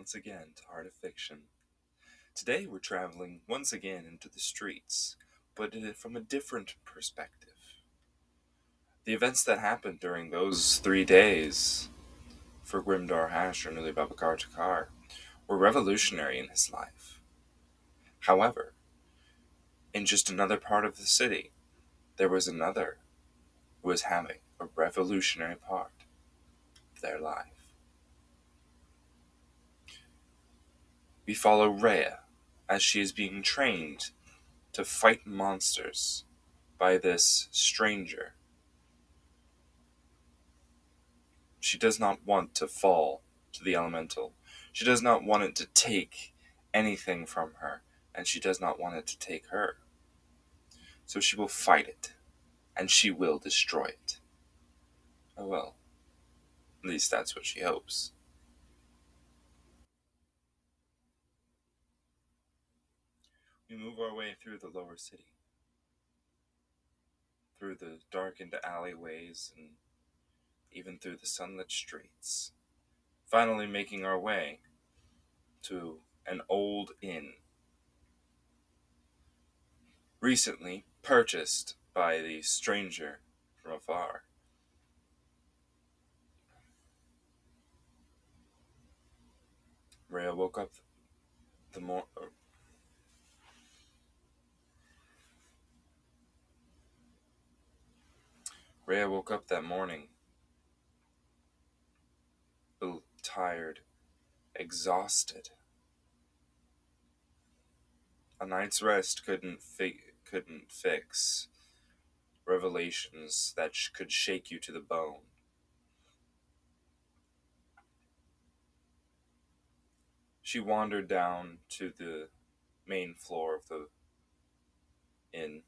once again to Art of Fiction. Today we're traveling once again into the streets, but from a different perspective. The events that happened during those 3 days for Grimdar Hash or Nuli Babakar Takar were revolutionary in his life. However, in just another part of the city, there was another who was having a revolutionary part of their life. We follow Rhea as she is being trained to fight monsters by this stranger. She does not want to fall to the elemental. She does not want it to take anything from her, and she does not want it to take her. So she will fight it, and she will destroy it. Oh well, at least that's what she hopes. We move our way through the lower city, through the darkened alleyways, and even through the sunlit streets, finally making our way to an old inn, recently purchased by the stranger from afar. Rhea woke up the mor- Rhea woke up that morning, tired, exhausted. A night's rest couldn't fix revelations that could shake you to the bone. She wandered down to the main floor of the inn.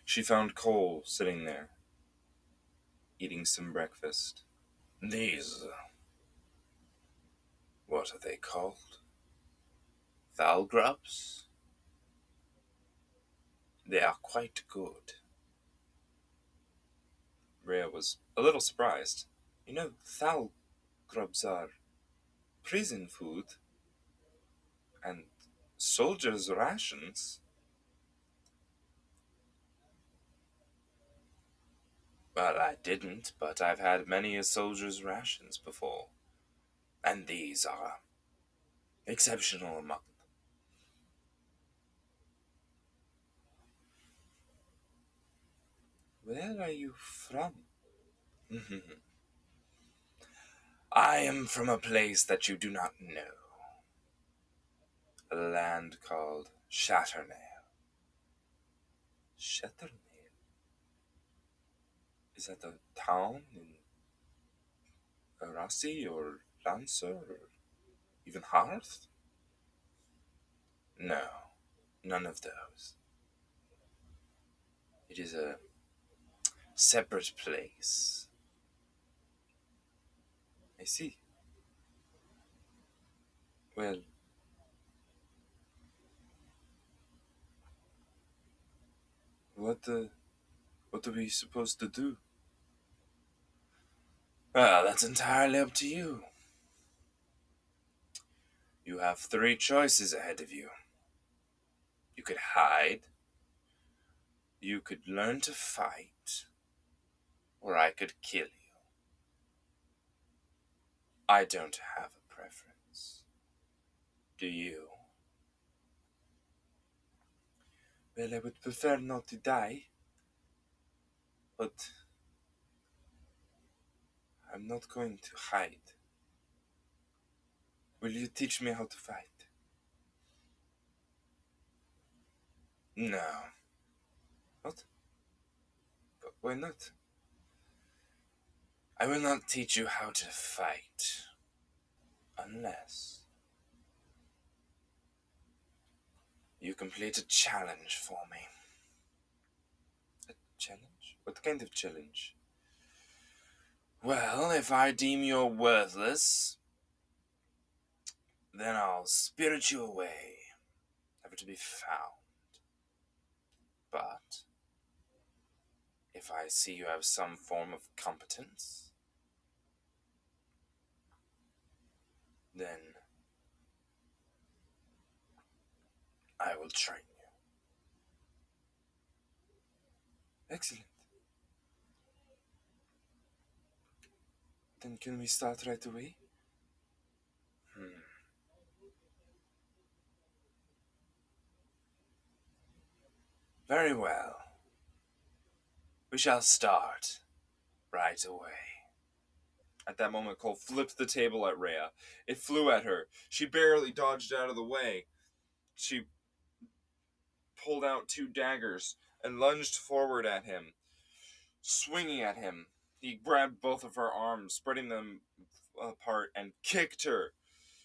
She found Cole sitting there, eating some breakfast. These, what are they called? Thalgrubs? They are quite good. Rhea was a little surprised. You know, thalgrubs are prison food and soldiers' rations. Well, I didn't, but I've had many a soldier's rations before, and these are exceptional among them. Where are you from? I am from a place that you do not know. A land called Shatternail. Shatternail? Is that a town in Rossi or Lancer or even Hearth? No, none of those. It is a separate place. I see. Well, what what are we supposed to do? Well, that's entirely up to you. You have three choices ahead of you. You could hide, you could learn to fight, or I could kill you. I don't have a preference. Do you? Well, I would prefer not to die, but I'm not going to hide. Will you teach me how to fight? No. What? But why not? I will not teach you how to fight. Unless you complete a challenge for me. A challenge? What kind of challenge? Well, if I deem you're worthless, then I'll spirit you away, never to be found. But if I see you have some form of competence, Then I will train you. Excellent. Then can we start right away? Hmm. Very well. We shall start right away. At that moment, Cole flipped the table at Rhea. It flew at her. She barely dodged out of the way. She pulled out two daggers and lunged forward at him, swinging at him. He grabbed both of her arms, spreading them apart, and kicked her.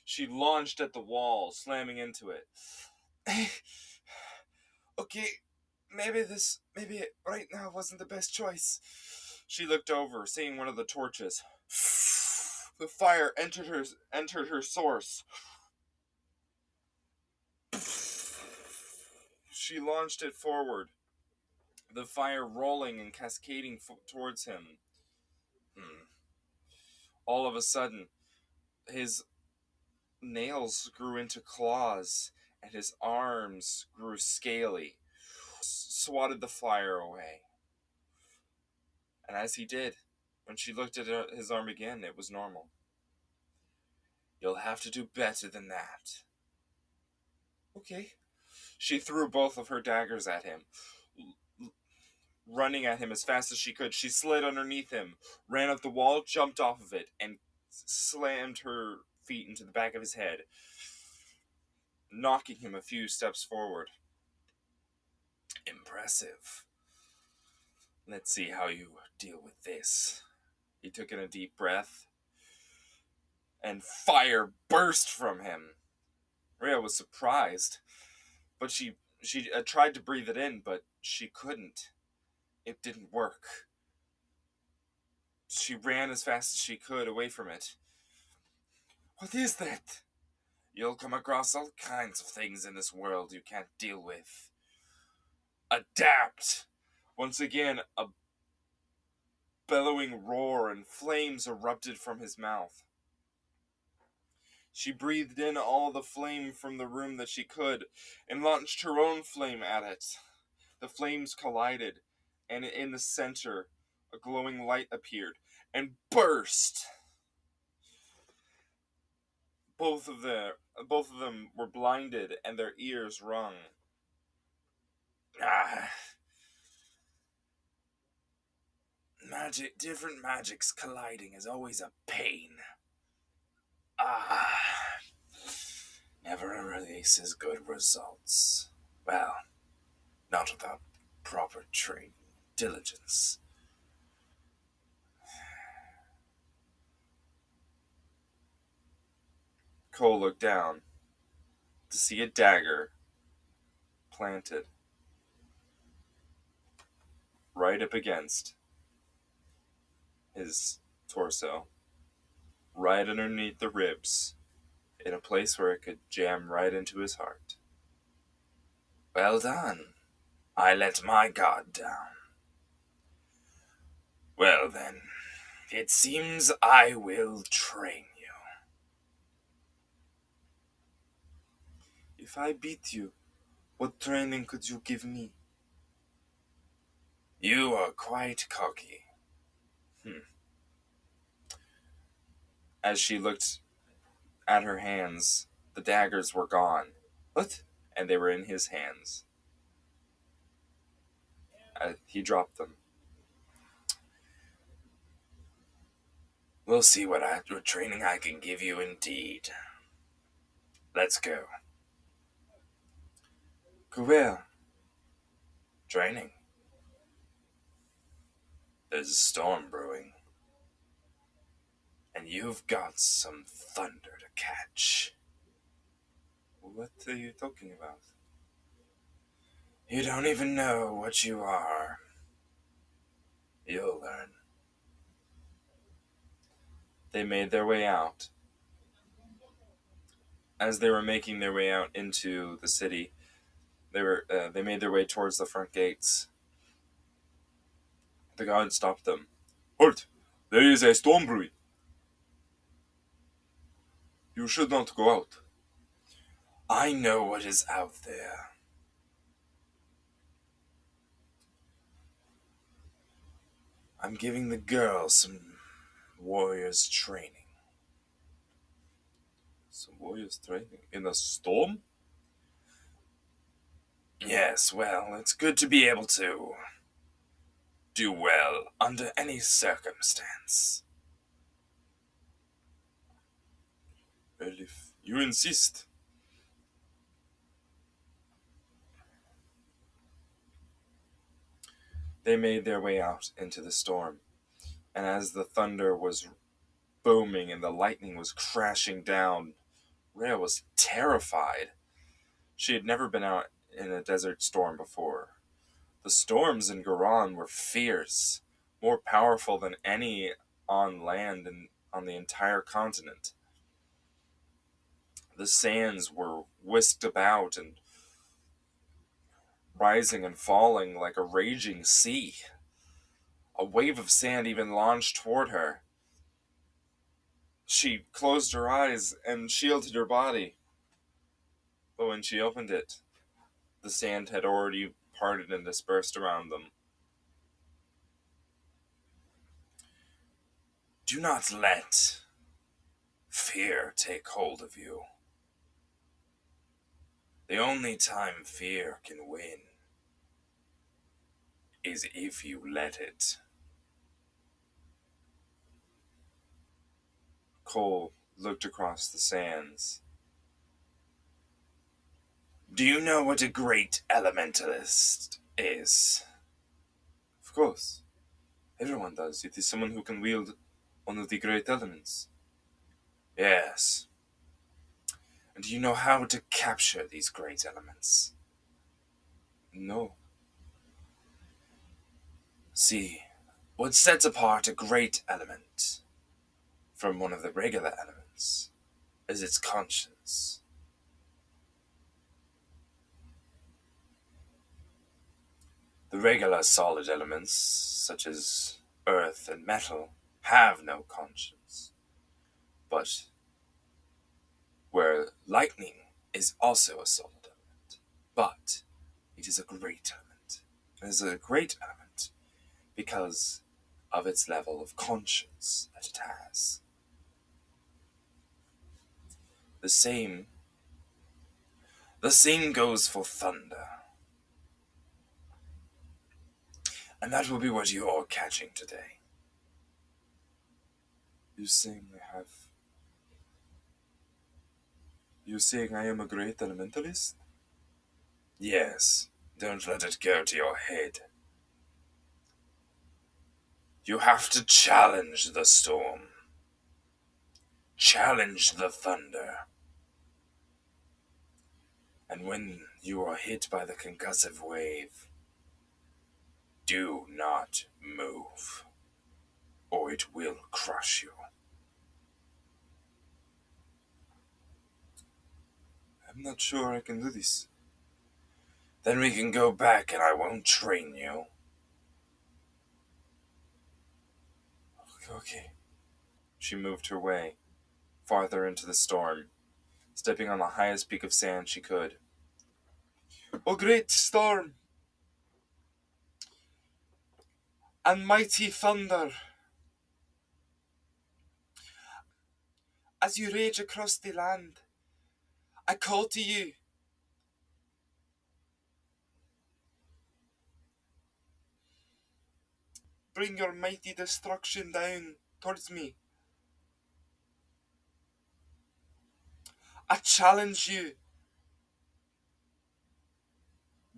She launched at the wall, slamming into it. Okay, maybe right now wasn't the best choice. She looked over, seeing one of the torches. The fire entered her source. She launched it forward, the fire rolling and cascading towards him. All of a sudden, his nails grew into claws, and his arms grew scaly. Swatted the fire away. And as he did, when she looked at his arm again, it was normal. You'll have to do better than that. Okay. She threw both of her daggers at him, running at him as fast as she could. She slid underneath him, ran up the wall, jumped off of it, and slammed her feet into the back of his head, knocking him a few steps forward. Impressive. Let's see how you deal with this. He took in a deep breath, and fire burst from him. Rhea was surprised, but she tried to breathe it in, but she couldn't. It didn't work. She ran as fast as she could away from it. What is that? You'll come across all kinds of things in this world you can't deal with. Adapt! Once again, a bellowing roar and flames erupted from his mouth. She breathed in all the flame from the room that she could, and launched her own flame at it. The flames collided, and in the center, a glowing light appeared, and burst! Both of them were blinded, and their ears rung. Different magics colliding is always a pain. Never releases good results. Well, not without proper training, diligence. Cole looked down to see a dagger planted right up against his torso, right underneath the ribs, in a place where it could jam right into his heart. Well done. I let my guard down. Well then, it seems I will train you. If I beat you, what training could you give me? You are quite cocky. As she looked at her hands, the daggers were gone. What? And they were in his hands. He dropped them. We'll see what training I can give you indeed. Let's go. Where? Training. There's a storm brewing. And you've got some thunder to catch. What are you talking about? You don't even know what you are. You'll learn. They made their way out. As they were making their way out into the city, they made their way towards the front gates. The guard stopped them. Halt! There is a storm brewing. You should not go out. I know what is out there. I'm giving the girls some warriors training. Some warriors training? In a storm? Yes, well, it's good to be able to do well under any circumstance. Well, if you insist. They made their way out into the storm, and as the thunder was booming and the lightning was crashing down, Rhea was terrified. She had never been out in a desert storm before. The storms in Garan were fierce, more powerful than any on land and on the entire continent. The sands were whisked about and rising and falling like a raging sea. A wave of sand even launched toward her. She closed her eyes and shielded her body, but when she opened it, the sand had already parted and dispersed around them. Do not let fear take hold of you. The only time fear can win is if you let it. Cole looked across the sands. Do you know what a great elementalist is? Of course. Everyone does. It is someone who can wield one of the great elements. Yes. And do you know how to capture these great elements? No. See, what sets apart a great element from one of the regular elements is its conscience. The regular solid elements, such as earth and metal, have no conscience. But where lightning is also a solid element, but it is a great element. It is a great element because of its level of conscience that it has. The same goes for thunder. And that will be what you're catching today. You saying I have... You saying I am a great elementalist? Yes. Don't let it go to your head. You have to challenge the storm. Challenge the thunder. And when you are hit by the concussive wave, do not move, or it will crush you. I'm not sure I can do this. Then we can go back and I won't train you. Okay. She moved her way farther into the storm, stepping on the highest peak of sand she could. O great storm, and mighty thunder, as you rage across the land, I call to you. Bring your mighty destruction down towards me. I challenge you.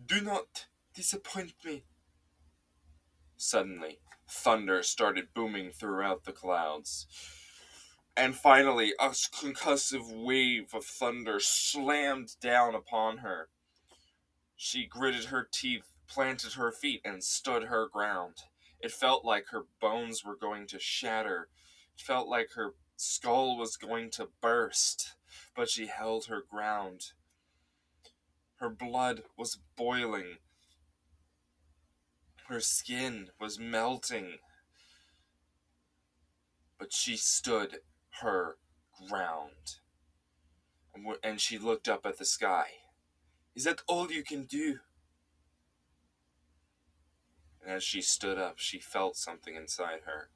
Do not disappoint me. Suddenly, thunder started booming throughout the clouds. And finally, a concussive wave of thunder slammed down upon her. She gritted her teeth, planted her feet, and stood her ground. It felt like her bones were going to shatter. It felt like her skull was going to burst. But she held her ground. Her blood was boiling. Her skin was melting. But she stood her ground. And she looked up at the sky. Is that all you can do? And as she stood up, she felt something inside her.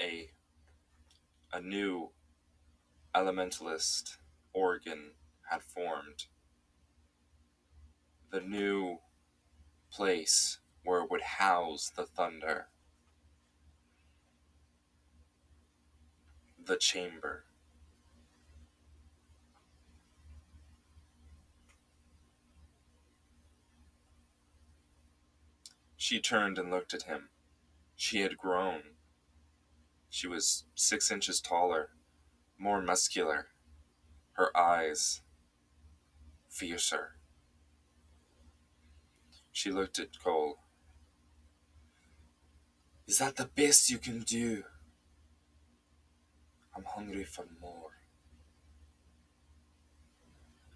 A new elementalist organ had formed. The new place where it would house the thunder. The chamber. She turned and looked at him. She had grown. She was 6 inches taller, more muscular. Her eyes fiercer. She looked at Cole. Is that the best you can do? I'm hungry for more.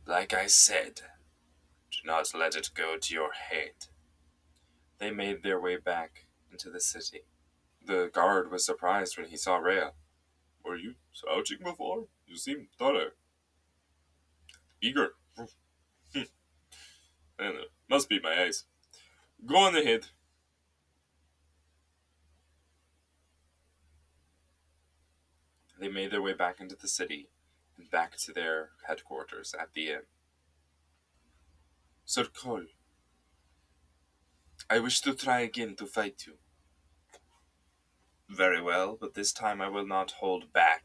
Like I said, do not let it go to your head. They made their way back into the city. The guard was surprised when he saw Rhea. Were you slouching before? You seem taller. Eager. Must be my eyes. Go on ahead. They made their way back into the city and back to their headquarters at the inn. Sir Cole, I wish to try again to fight you. Very well, but this time I will not hold back.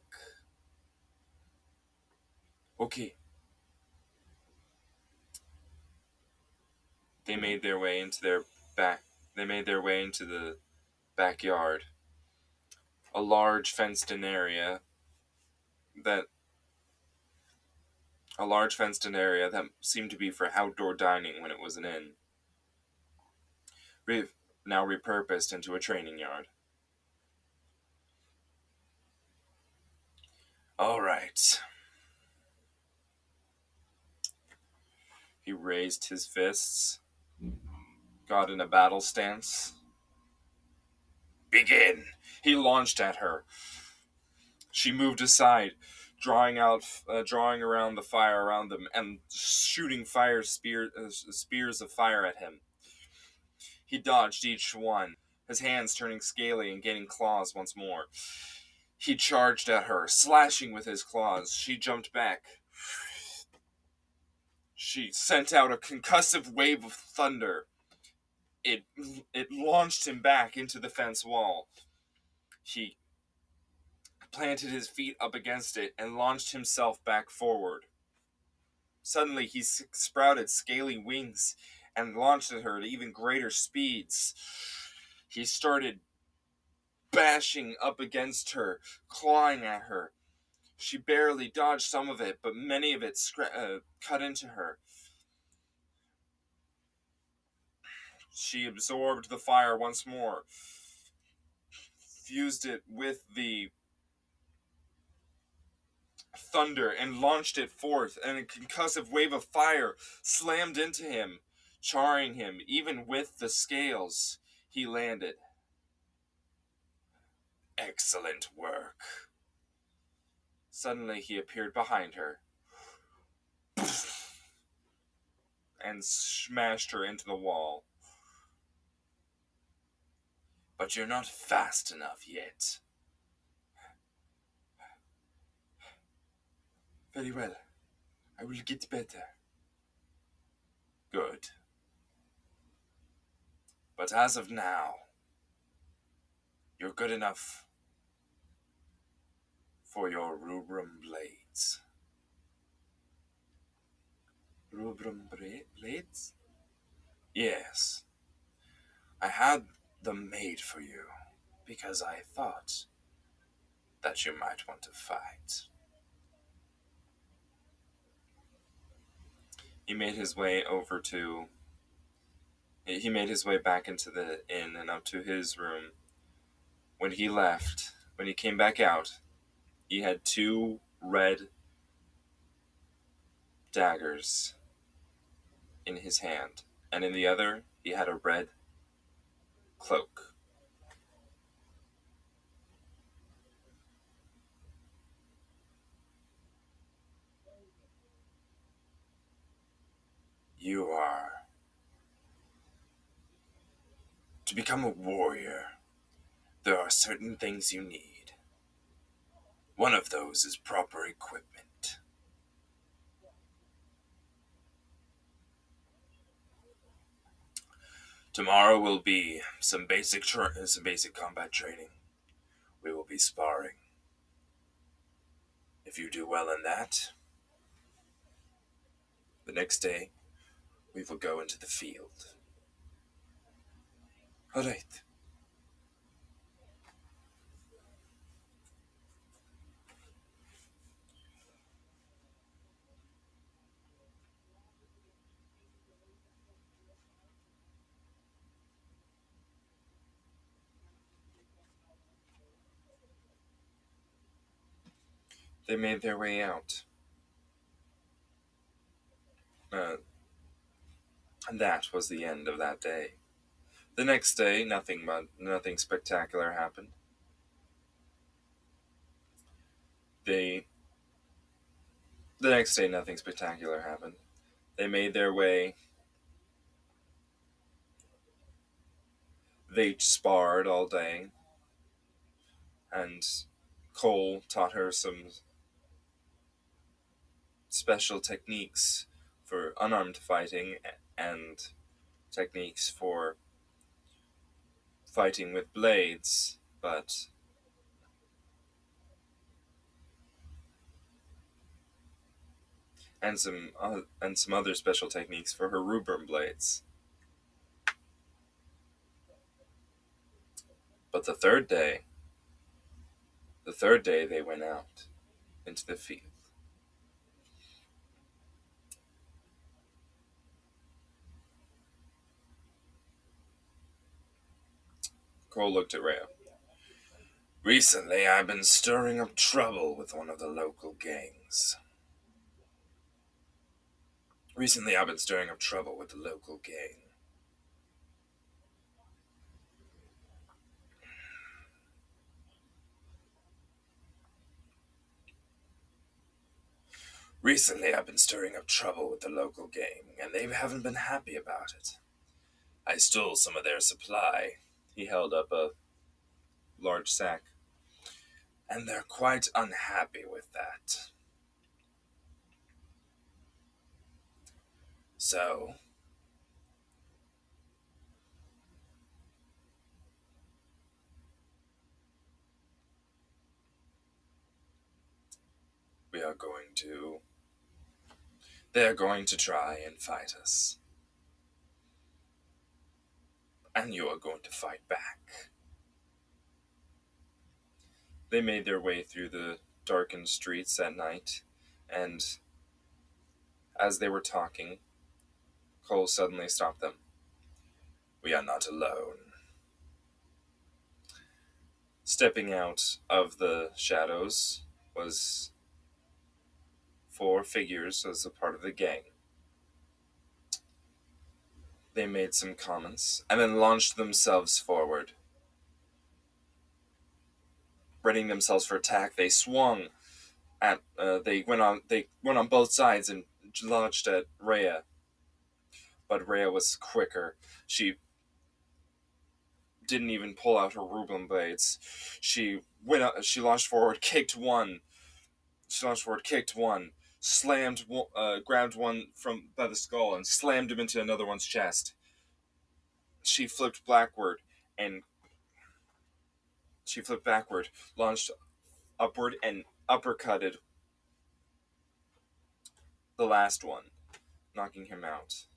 Okay. They made their way into the backyard. A large fenced-in area that seemed to be for outdoor dining when it was an inn. Now repurposed into a training yard. All right. He raised his fists, got in a battle stance. Begin! He launched at her. She moved aside, drawing around the fire around them and shooting spears of fire at him. He dodged each one, his hands turning scaly and gaining claws once more. He charged at her, slashing with his claws. She jumped back. She sent out a concussive wave of thunder. It launched him back into the fence wall. He planted his feet up against it and launched himself back forward. Suddenly, he sprouted scaly wings and launched at her at even greater speeds. He started bashing up against her, clawing at her. She barely dodged some of it, but many of it cut into her. She absorbed the fire once more, fused it with the thunder, and launched it forth, and a concussive wave of fire slammed into him, charring him. Even with the scales, he landed. Excellent work. Suddenly he appeared behind her and smashed her into the wall. But you're not fast enough yet. Very well. I will get better. Good. But as of now, you're good enough for your rubrum blades. Rubrum blades? Yes. I had them made for you because I thought that you might want to fight. He made his way back into the inn and up to his room. When he came back out, he had 2 red daggers in his hand, and in the other, he had a red cloak. You are to become a warrior. There are certain things you need. One of those is proper equipment. Tomorrow will be some basic combat training. We will be sparring. If you do well in that, the next day we will go into the field. All right. They made their way out. Uh, and that was the end of that day. The next day, nothing spectacular happened. They the next day, nothing spectacular happened. They made their way. They sparred all day, and Cole taught her some special techniques for unarmed fighting and techniques for fighting with blades, but and some other special techniques for her rubrum blades. But the third day they went out into the field. Cole looked at Rhea. Recently, I've been stirring up trouble with one of the local gangs. Recently, I've been stirring up trouble with the local gang. Recently, I've been stirring up trouble with the local gang, and they haven't been happy about it. I stole some of their supply. He held up a large sack. And they're quite unhappy with that. So, we are going to. They're going to try and fight us. And you are going to fight back. They made their way through the darkened streets at night, and as they were talking, Cole suddenly stopped them. We are not alone. Stepping out of the shadows was four figures as a part of the gang. They made some comments and then launched themselves forward. Readying themselves for attack, they swung at. They went on both sides and launched at Rhea. But Rhea was quicker. She didn't even pull out her Rublin blades. She went. She launched forward, kicked one. She launched forward, kicked one, grabbed one from by the skull and slammed him into another one's chest. She flipped backward and launched upward and uppercutted the last one, knocking him out.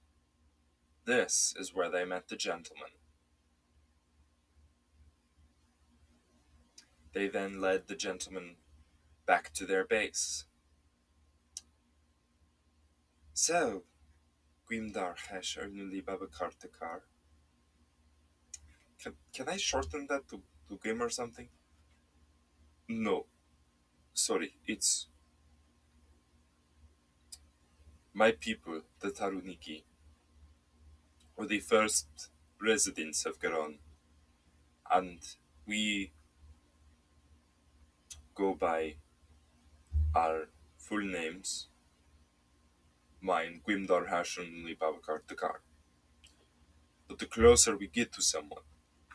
This is where they met the gentleman. They then led the gentleman back to their base. So, Gwimdar Hesh Ernuli Babakartakar. Can I shorten that to Gwim or something? No. Sorry, it's my people, the Taruniki, were the first residents of Garon, and we go by our full names. Mine, Gwimdar Hashunli Babakar Takar. But the closer we get to someone,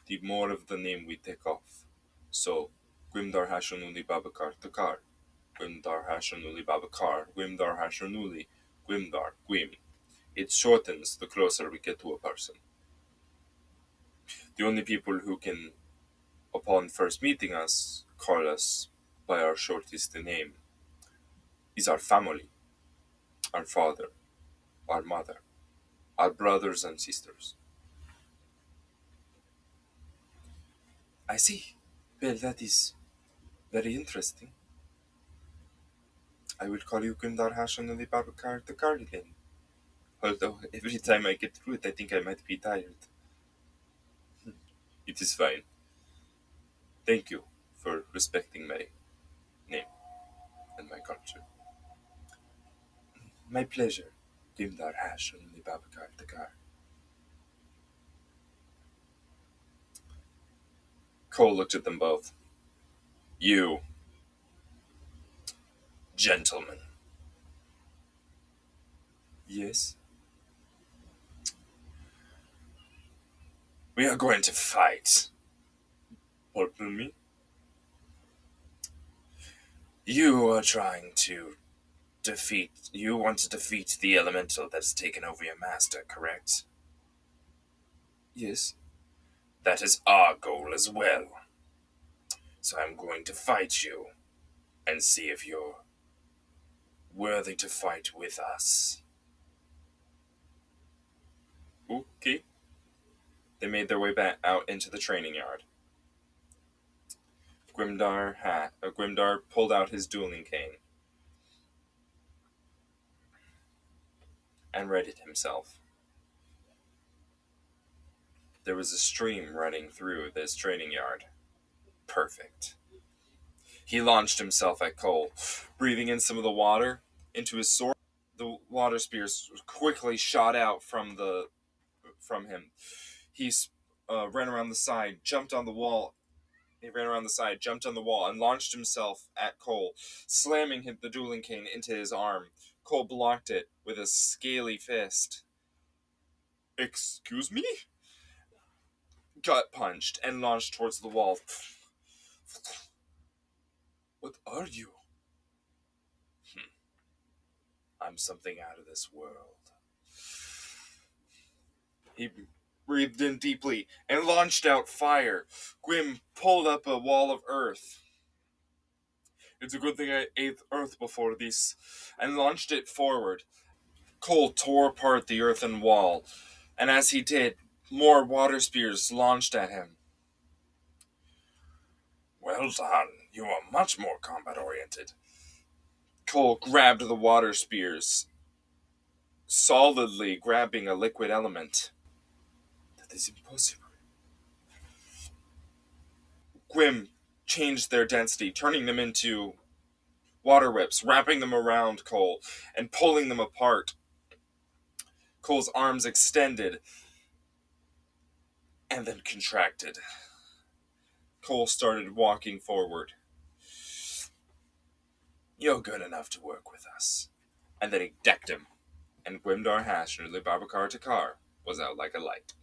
the more of the name we take off. So, Gwimdar Hashunuli Babakar Takar. Gwimdar Hashunuli Babakar. Gwimdar Hashunuli. Gwimdar. Gwim. It shortens the closer we get to a person. The only people who can, upon first meeting us, call us by our shortest name is our family, our father, our mother, our brothers and sisters. I see. Well, that is very interesting. I will call you Gundar Hashan and the Babakar the Cardigan. Although every time I get through it, I think I might be tired. It is fine. Thank you for respecting my name and my culture. My pleasure. Gundar Hashan and the Babakar the Car. Cole looked at them both. You, gentlemen. Yes? We are going to fight. Pardon me? You are trying to you want to defeat the elemental that has taken over your master, correct? Yes. That is our goal as well. So I'm going to fight you and see if you're worthy to fight with us. Okay. They made their way back out into the training yard. Grimdar pulled out his dueling cane and readied himself. There was a stream running through this training yard. Perfect. He launched himself at Cole, breathing in some of the water into his sword. The water spears quickly shot out from him. He ran around the side, jumped on the wall. He ran around the side, jumped on the wall, and launched himself at Cole, slamming the dueling cane into his arm. Cole blocked it with a scaly fist. Excuse me? Gut punched and launched towards the wall. What are you? I'm something out of this world. He breathed in deeply and launched out fire. Gwyn pulled up a wall of earth. It's a good thing I ate earth before this, and launched it forward. Cole tore apart the earthen wall, and as he did, more water spears launched at him. Well done. You are much more combat-oriented. Cole grabbed the water spears, solidly grabbing a liquid element. That is impossible. Gwyn changed their density, turning them into water whips, wrapping them around Cole and pulling them apart. Cole's arms extended and then contracted. Cole started walking forward. You're good enough to work with us. And then he decked him, and Gwimdar Hash, nearly Babakar Takar, was out like a light.